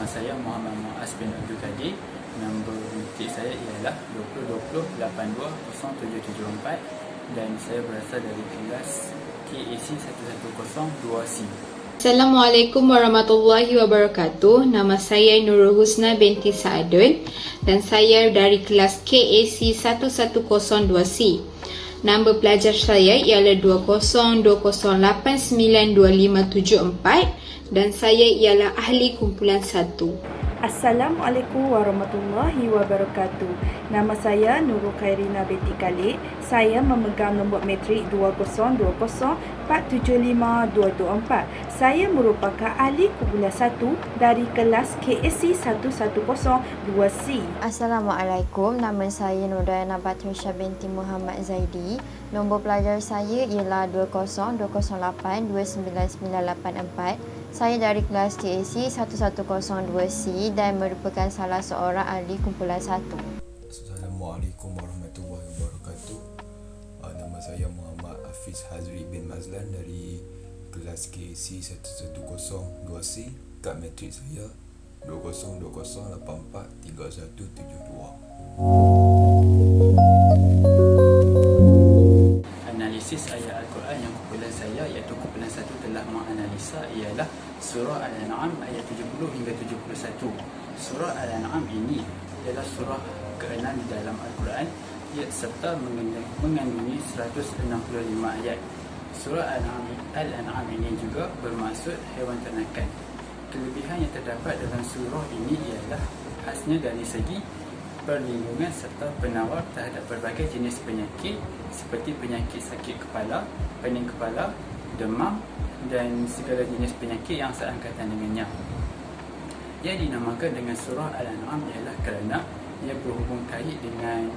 Nama saya Muhammad Muaz bin Abdul Qadir. Nombor metik saya ialah 2020820774 dan saya berasal dari kelas KAC 110-2C. Assalamualaikum warahmatullahi wabarakatuh. Nama saya Nurul Husna binti Saadun dan saya dari kelas KAC 110-2C. Nombor pelajar saya ialah 2020892574 dan saya ialah ahli kumpulan 1. Assalamualaikum warahmatullahi wabarakatuh. Nama saya Nurul Khairina binti Khalid. Saya memegang nombor matrik 2024752224. Saya merupakan ahli kumpulan 1 dari kelas KAC 110-2C. Assalamualaikum, nama saya Nurdayana Batrisha binti Muhammad Zaidi. Nombor pelajar saya ialah 2008299844. Saya dari kelas KAC 110-2C dan merupakan salah seorang ahli kumpulan 1. Assalamualaikum warahmatullahi wabarakatuh. Nama saya Muhammad Hafiz Hazri bin Mazlan dari kelas KAC 110-2C. Kad matrik saya 2020843172. Analisis ayat Al-Quran yang kumpulan saya iaitu kumpulan 1 telah menganalisa ialah surah Al-An'am ayat 70 hingga 71. Surah Al-An'am ini adalah surah ke-6 di dalam Al-Quran serta mengandungi 165 ayat. Surah Al-An'am ini juga bermaksud haiwan ternakan. Kelebihan yang terdapat dalam surah ini ialah khasnya dari segi perlindungan serta penawar terhadap berbagai jenis penyakit seperti penyakit sakit kepala, pening kepala, demam dan segala jenis penyakit yang seangkatan dengannya. Ia dinamakan dengan surah Al-An'am ialah kerana ia berhubung kait dengan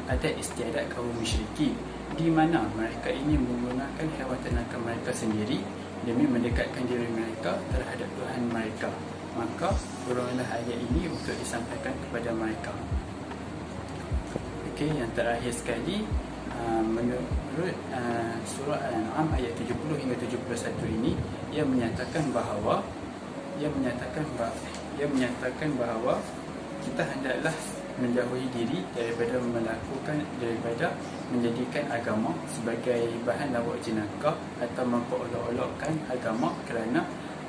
adat istiadat kaum musyrikin di mana mereka ini menggunakan haiwan ternakan mereka sendiri demi mendekatkan diri mereka terhadap Tuhan mereka. Maka turunlah ayat ini untuk disampaikan kepada mereka. Okey, yang terakhir sekali, menurut surah Al-An'am ayat 70 hingga 71 ini, ia menyatakan bahawa kita hendaklah menjauhi diri daripada menjadikan agama sebagai bahan lawak jenaka atau memperolok-olokkan agama kerana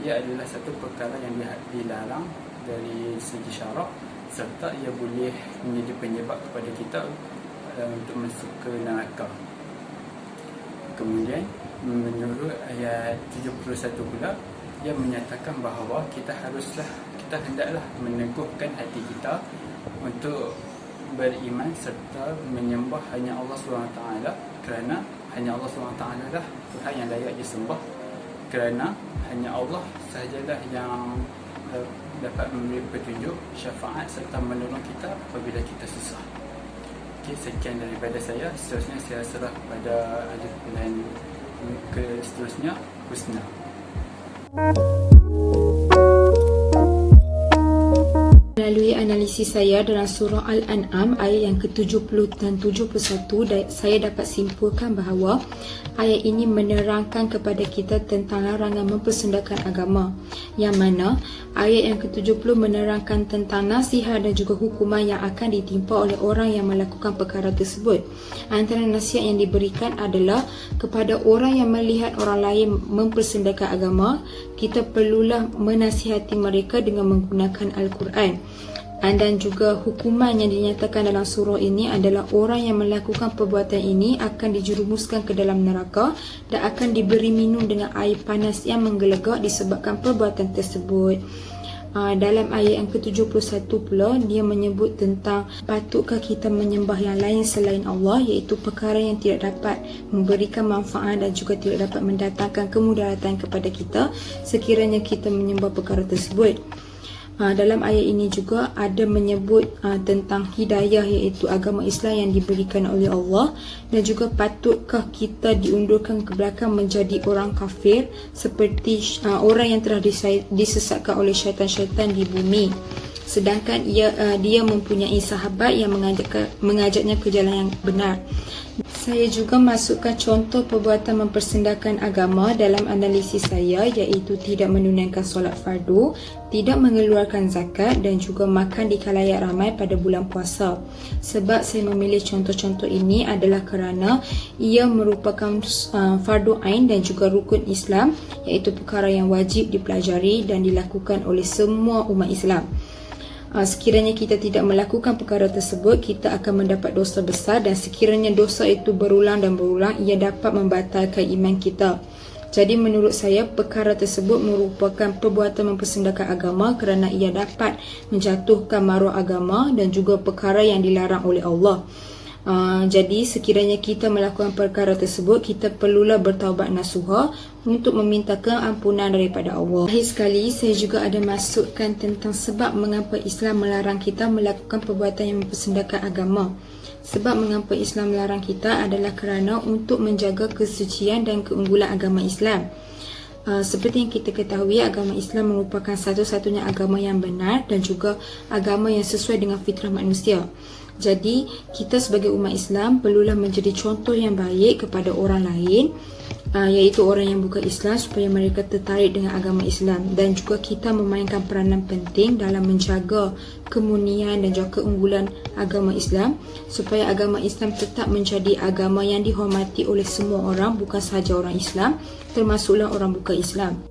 ia adalah satu perkara yang dilarang dari segi syarak serta ia boleh menjadi penyebab kepada kita untuk masuk ke neraka. Kemudian menurut ayat 71 pula ia menyatakan bahawa kita hendaklah meneguhkan hati kita untuk beriman serta menyembah hanya Allah SWT kerana hanya Allah SWT lah Tuhan yang layak disembah, kerana hanya Allah sahajalah yang dapat memberi petunjuk, syafaat serta menolong kita apabila kita susah. Okey, sekian daripada saya. Seterusnya saya serah kepada ahli kumpulan seterusnya, Husna. Melalui analisis saya dalam surah Al-An'am ayat yang ke-70 dan 71, saya dapat simpulkan bahawa ayat ini menerangkan kepada kita tentang larangan mempersendakan agama, yang mana ayat yang ke-70 menerangkan tentang nasihat dan juga hukuman yang akan ditimpa oleh orang yang melakukan perkara tersebut. Antara nasihat yang diberikan adalah kepada orang yang melihat orang lain mempersendakan agama, kita perlulah menasihati mereka dengan menggunakan Al-Quran. Dan juga hukuman yang dinyatakan dalam surah ini adalah orang yang melakukan perbuatan ini akan dijerumuskan ke dalam neraka dan akan diberi minum dengan air panas yang menggelegak disebabkan perbuatan tersebut. Dalam ayat yang ke-71 pula, dia menyebut tentang patutkah kita menyembah yang lain selain Allah, iaitu perkara yang tidak dapat memberikan manfaat dan juga tidak dapat mendatangkan kemudaratan kepada kita sekiranya kita menyembah perkara tersebut. Dalam ayat ini juga ada menyebut tentang hidayah, iaitu agama Islam yang diberikan oleh Allah, dan juga patutkah kita diundurkan ke belakang menjadi orang kafir seperti orang yang telah disesatkan oleh syaitan-syaitan di bumi. sedangkan dia mempunyai sahabat yang mengajaknya ke jalan yang benar. Saya juga masukkan contoh perbuatan mempersendakan agama dalam analisis saya, iaitu tidak menunaikan solat fardu, tidak mengeluarkan zakat dan juga makan di khalayak ramai pada bulan puasa. Sebab saya memilih contoh-contoh ini adalah kerana ia merupakan fardu ain dan juga rukun Islam, iaitu perkara yang wajib dipelajari dan dilakukan oleh semua umat Islam. Sekiranya kita tidak melakukan perkara tersebut, kita akan mendapat dosa besar, dan sekiranya dosa itu berulang dan berulang, ia dapat membatalkan iman kita. Jadi menurut saya, perkara tersebut merupakan perbuatan mempersendakan agama kerana ia dapat menjatuhkan maruah agama dan juga perkara yang dilarang oleh Allah. Jadi sekiranya kita melakukan perkara tersebut, kita perlulah bertaubat nasuha untuk meminta keampunan daripada Allah. Akhir sekali, saya juga ada masukkan tentang sebab mengapa Islam melarang kita melakukan perbuatan yang mempersendakan agama. Sebab mengapa Islam melarang kita adalah kerana untuk menjaga kesucian dan keunggulan agama Islam. Seperti yang kita ketahui, agama Islam merupakan satu-satunya agama yang benar dan juga agama yang sesuai dengan fitrah manusia. Jadi, kita sebagai umat Islam perlulah menjadi contoh yang baik kepada orang lain, iaitu orang yang bukan Islam, supaya mereka tertarik dengan agama Islam. Dan juga kita memainkan peranan penting dalam menjaga kemurnian dan juga keunggulan agama Islam, supaya agama Islam tetap menjadi agama yang dihormati oleh semua orang, bukan sahaja orang Islam, termasuklah orang bukan Islam.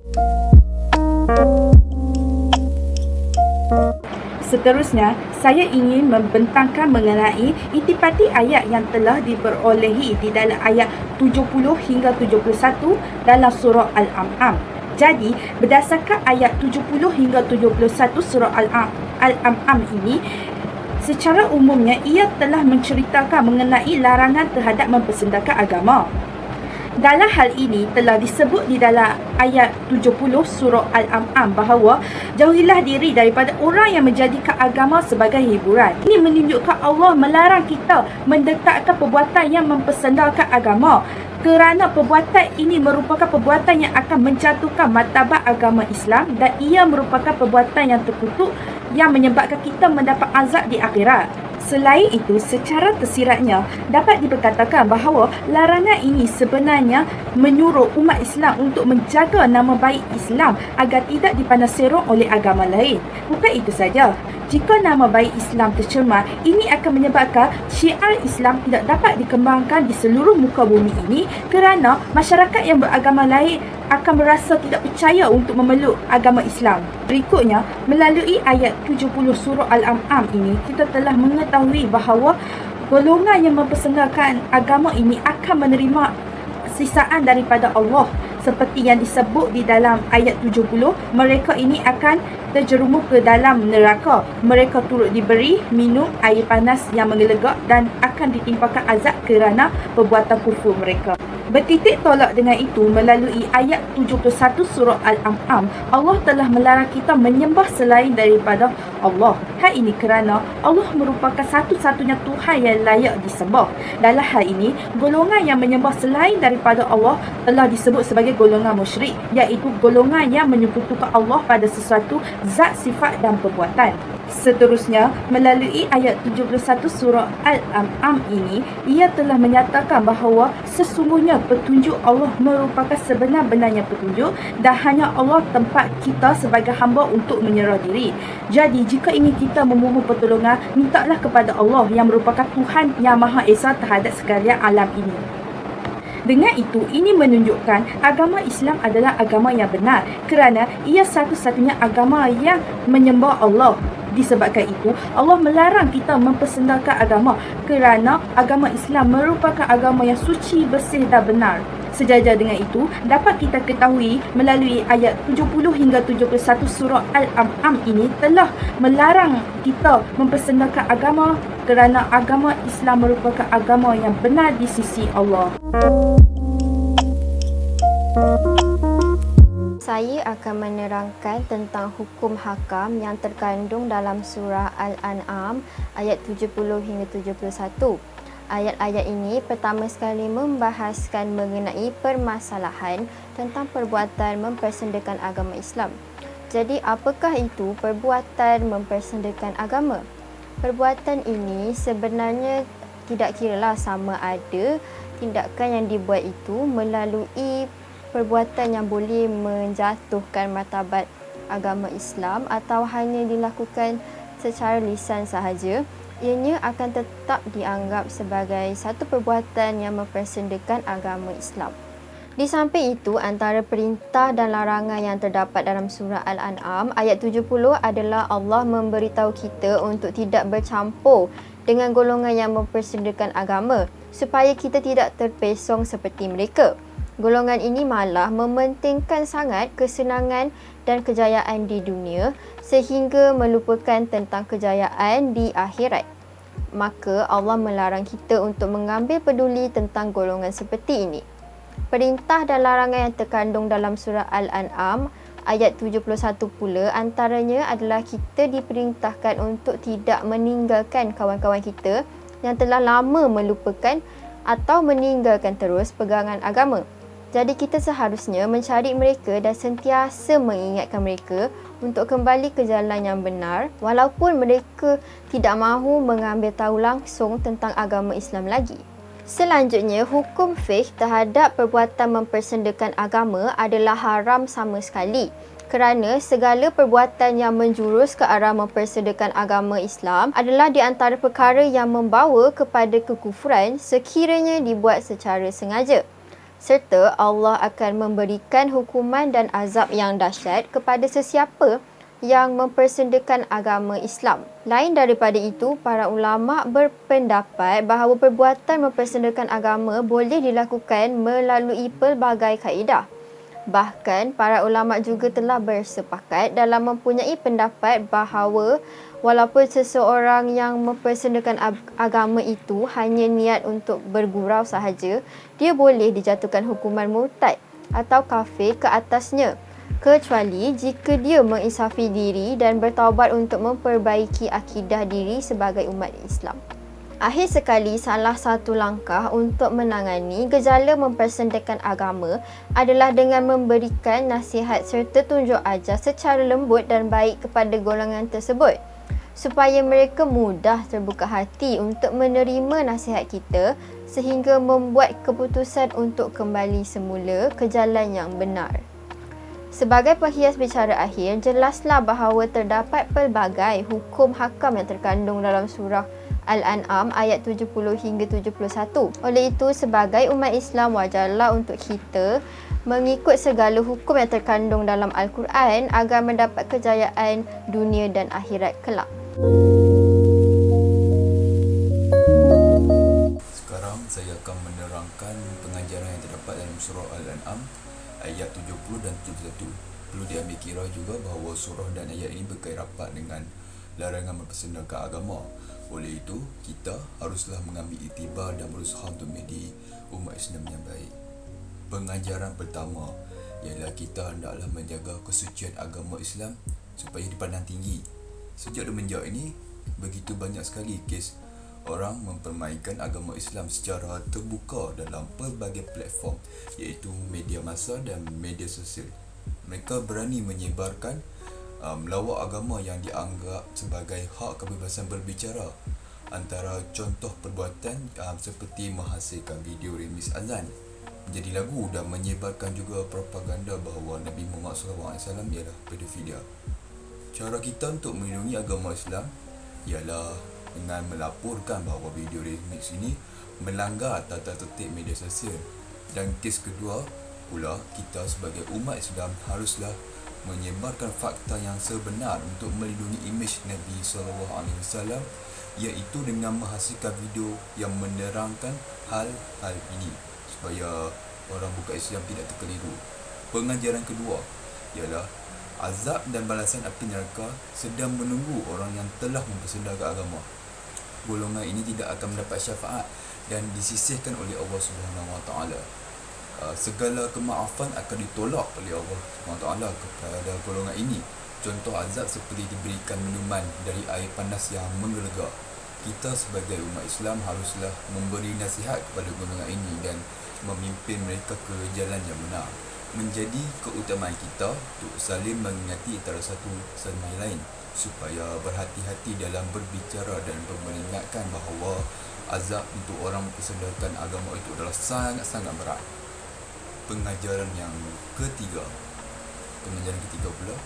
Seterusnya, saya ingin membentangkan mengenai intipati ayat yang telah diperolehi di dalam ayat 70 hingga 71 dalam surah Al-An'am. Jadi, berdasarkan ayat 70 hingga 71 surah Al-An'am ini, secara umumnya ia telah menceritakan mengenai larangan terhadap mempersendakan agama. Dalam hal ini telah disebut di dalam ayat 70 surah Al-An'am bahawa jauhilah diri daripada orang yang menjadikan agama sebagai hiburan. Ini menunjukkan Allah melarang kita mendekatkan perbuatan yang mempersendakan agama, kerana perbuatan ini merupakan perbuatan yang akan menjatuhkan martabat agama Islam dan ia merupakan perbuatan yang terkutuk yang menyebabkan kita mendapat azab di akhirat. Selain itu, secara tersiratnya dapat diperkatakan bahawa larangan ini sebenarnya menyuruh umat Islam untuk menjaga nama baik Islam agar tidak dipandang serong oleh agama lain. Bukan itu saja, jika nama baik Islam tercemar, ini akan menyebabkan syiar Islam tidak dapat dikembangkan di seluruh muka bumi ini kerana masyarakat yang beragama lain akan merasa tidak percaya untuk memeluk agama Islam. Berikutnya, melalui ayat 70 surah Al-An'am ini, kita telah mengetahui bahawa golongan yang mempersendakan agama ini akan menerima sisaan daripada Allah. Seperti yang disebut di dalam ayat 70, mereka ini akan terjerumus ke dalam neraka. Mereka turut diberi minum air panas yang menggelegak dan akan ditimpakan azab kerana perbuatan kufur mereka. Bertitik tolak dengan itu, melalui ayat 71 surah Al-An'am, Allah telah melarang kita menyembah selain daripada Allah. Hal ini kerana Allah merupakan satu-satunya Tuhan yang layak disembah. Dalam hal ini, golongan yang menyembah selain daripada Allah telah disebut sebagai golongan musyrik, iaitu golongan yang menyekutukan Allah pada sesuatu zat, sifat dan perbuatan. Seterusnya, melalui ayat 71 surah Al-An'am ini, ia telah menyatakan bahawa sesungguhnya petunjuk Allah merupakan sebenar-benarnya petunjuk dan hanya Allah tempat kita sebagai hamba untuk menyerah diri. Jadi, jika ingin kita memohon pertolongan, mintalah kepada Allah yang merupakan Tuhan yang Maha Esa terhadap sekalian alam ini. Dengan itu, ini menunjukkan agama Islam adalah agama yang benar kerana ia satu-satunya agama yang menyembah Allah. Disebabkan itu, Allah melarang kita mempersendakan agama kerana agama Islam merupakan agama yang suci, bersih dan benar. Sejajar dengan itu, dapat kita ketahui melalui ayat 70 hingga 71 surah Al-An'am ini telah melarang kita mempersendakan agama kerana agama Islam merupakan agama yang benar di sisi Allah. Saya akan menerangkan tentang hukum hakam yang terkandung dalam surah Al-An'am ayat 70 hingga 71. Ayat-ayat ini pertama sekali membahaskan mengenai permasalahan tentang perbuatan mempersendakan agama Islam. Jadi apakah itu perbuatan mempersendakan agama? Perbuatan ini sebenarnya tidak kiralah sama ada tindakan yang dibuat itu melalui perbuatan yang boleh menjatuhkan martabat agama Islam atau hanya dilakukan secara lisan sahaja. Ianya akan tetap dianggap sebagai satu perbuatan yang mempersendakan agama Islam. Di samping itu, antara perintah dan larangan yang terdapat dalam surah Al-An'am ayat 70 adalah Allah memberitahu kita untuk tidak bercampur dengan golongan yang mempersendakan agama supaya kita tidak terpesong seperti mereka. Golongan ini malah mementingkan sangat kesenangan dan kejayaan di dunia sehingga melupakan tentang kejayaan di akhirat. Maka Allah melarang kita untuk mengambil peduli tentang golongan seperti ini. Perintah dan larangan yang terkandung dalam surah Al-An'am ayat 71 pula antaranya adalah kita diperintahkan untuk tidak meninggalkan kawan-kawan kita yang telah lama melupakan atau meninggalkan terus pegangan agama. Jadi kita seharusnya mencari mereka dan sentiasa mengingatkan mereka untuk kembali ke jalan yang benar walaupun mereka tidak mahu mengambil tahu langsung tentang agama Islam lagi. Selanjutnya, hukum fiqh terhadap perbuatan mempersendakan agama adalah haram sama sekali kerana segala perbuatan yang menjurus ke arah mempersendakan agama Islam adalah di antara perkara yang membawa kepada kekufuran sekiranya dibuat secara sengaja. Serta Allah akan memberikan hukuman dan azab yang dahsyat kepada sesiapa yang mempersendakan agama Islam. Lain daripada itu, para ulama berpendapat bahawa perbuatan mempersendakan agama boleh dilakukan melalui pelbagai kaedah. Bahkan, para ulama juga telah bersepakat dalam mempunyai pendapat bahawa walaupun seseorang yang mempersendakan agama itu hanya niat untuk bergurau sahaja, dia boleh dijatuhkan hukuman murtad atau kafir ke atasnya, kecuali jika dia menginsafi diri dan bertaubat untuk memperbaiki akidah diri sebagai umat Islam. Akhir sekali, salah satu langkah untuk menangani gejala mempersendakan agama adalah dengan memberikan nasihat serta tunjuk ajar secara lembut dan baik kepada golongan tersebut, supaya mereka mudah terbuka hati untuk menerima nasihat kita sehingga membuat keputusan untuk kembali semula ke jalan yang benar. Sebagai penghias bicara akhir, jelaslah bahawa terdapat pelbagai hukum hakam yang terkandung dalam surah Al-An'am ayat 70 hingga 71. Oleh itu, sebagai umat Islam wajarlah untuk kita mengikut segala hukum yang terkandung dalam Al-Quran agar mendapat kejayaan dunia dan akhirat kelak. Sekarang saya akan menerangkan pengajaran yang terdapat dalam surah Al-An'am ayat 70 dan 71. Perlu diambil kira juga bahawa surah dan ayat ini berkait rapat dengan larangan mempersendakan agama. Oleh itu, kita haruslah mengambil iktibar dan berusaha untuk menjadi umat Islam yang baik. Pengajaran pertama ialah kita hendaklah menjaga kesucian agama Islam supaya dipandang tinggi. Sejak semenjak ini, begitu banyak sekali kes orang mempermainkan agama Islam secara terbuka dalam pelbagai platform, iaitu media massa dan media sosial. Mereka berani menyebarkan melawak agama yang dianggap sebagai hak kebebasan berbicara. Antara contoh perbuatan seperti menghasilkan video remix azan menjadi lagu dan menyebarkan juga propaganda bahawa Nabi Muhammad SAW ialah pedofilia. Cara kita untuk melindungi agama Islam ialah dengan melaporkan bahawa video remix ini melanggar tata tertib media sosial. Dan kes kedua pula, kita sebagai umat Islam haruslah menyebarkan fakta yang sebenar untuk melindungi imej Nabi SAW, iaitu dengan menghasilkan video yang menerangkan hal-hal ini supaya orang bukan Islam tidak terkeliru. Pengajaran kedua ialah azab dan balasan api neraka sedang menunggu orang yang telah mempersendakan agama. Golongan ini tidak akan mendapat syafaat dan disisihkan oleh Allah SWT. Segala kemaafan akan ditolak oleh Allah SWT kepada golongan ini. Contoh azab seperti diberikan minuman dari air panas yang menggelegak. Kita sebagai umat Islam haruslah memberi nasihat kepada golongan ini dan memimpin mereka ke jalan yang benar. menjadi keutamaan kita untuk saling mengingati antara satu sama lain, supaya berhati-hati dalam berbicara dan mengingatkan bahawa azab untuk orang mempersendakan agama itu adalah sangat-sangat berat. Pengajaran ketiga pula,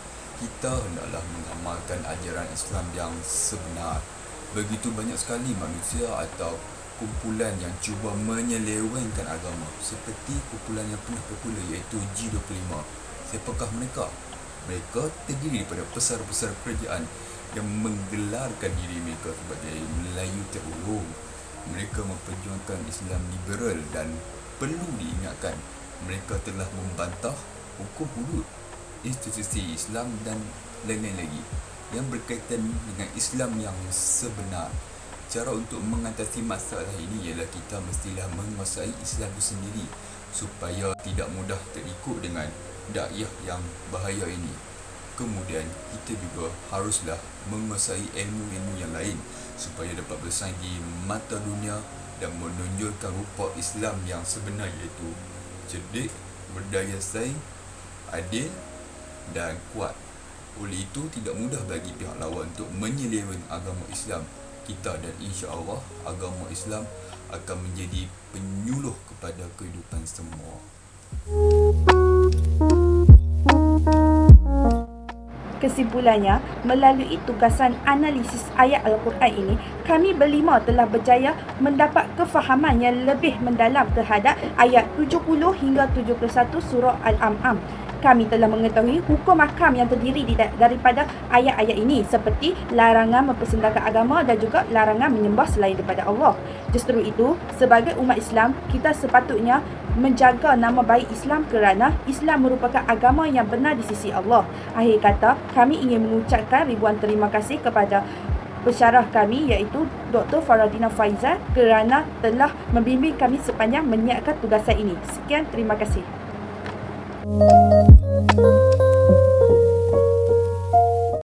kita hendaklah mengamalkan ajaran Islam yang sebenar. Begitu banyak sekali manusia atau kumpulan yang cuba menyelewengkan agama, seperti kumpulan yang pernah popular iaitu G25. Siapakah mereka? Mereka terdiri daripada besar-besar kerajaan yang menggelarkan diri mereka sebagai Melayu terulung. Mereka memperjuangkan Islam liberal dan perlu diingatkan, mereka telah membantah hukum hudud, institusi Islam dan lain-lain lagi yang berkaitan dengan Islam yang sebenar. Cara untuk mengatasi masalah ini ialah kita mestilah menguasai Islam itu sendiri supaya tidak mudah terikut dengan dakwah yang bahaya ini. Kemudian kita juga haruslah menguasai ilmu-ilmu yang lain supaya dapat bersaing di mata dunia dan menonjolkan rupa Islam yang sebenar, iaitu cerdik, berdaya saing, adil dan kuat. Oleh itu tidak mudah bagi pihak lawan untuk menyeleweng agama Islam kita, dan insya-Allah agama Islam akan menjadi penyuluh kepada kehidupan semua. Kesimpulannya, melalui tugasan analisis ayat Al-Quran ini, kami berlima telah berjaya mendapat kefahaman yang lebih mendalam terhadap ayat 70 hingga 71 surah Al-An'am. Kami telah mengetahui hukum ahkam yang terdiri daripada ayat-ayat ini, seperti larangan mempersendakan agama dan juga larangan menyembah selain daripada Allah. Justru itu, sebagai umat Islam, kita sepatutnya menjaga nama baik Islam kerana Islam merupakan agama yang benar di sisi Allah. Akhir kata, kami ingin mengucapkan ribuan terima kasih kepada pensyarah kami iaitu Dr. Faradina Faizal kerana telah membimbing kami sepanjang menyiapkan tugasan ini. Sekian, terima kasih.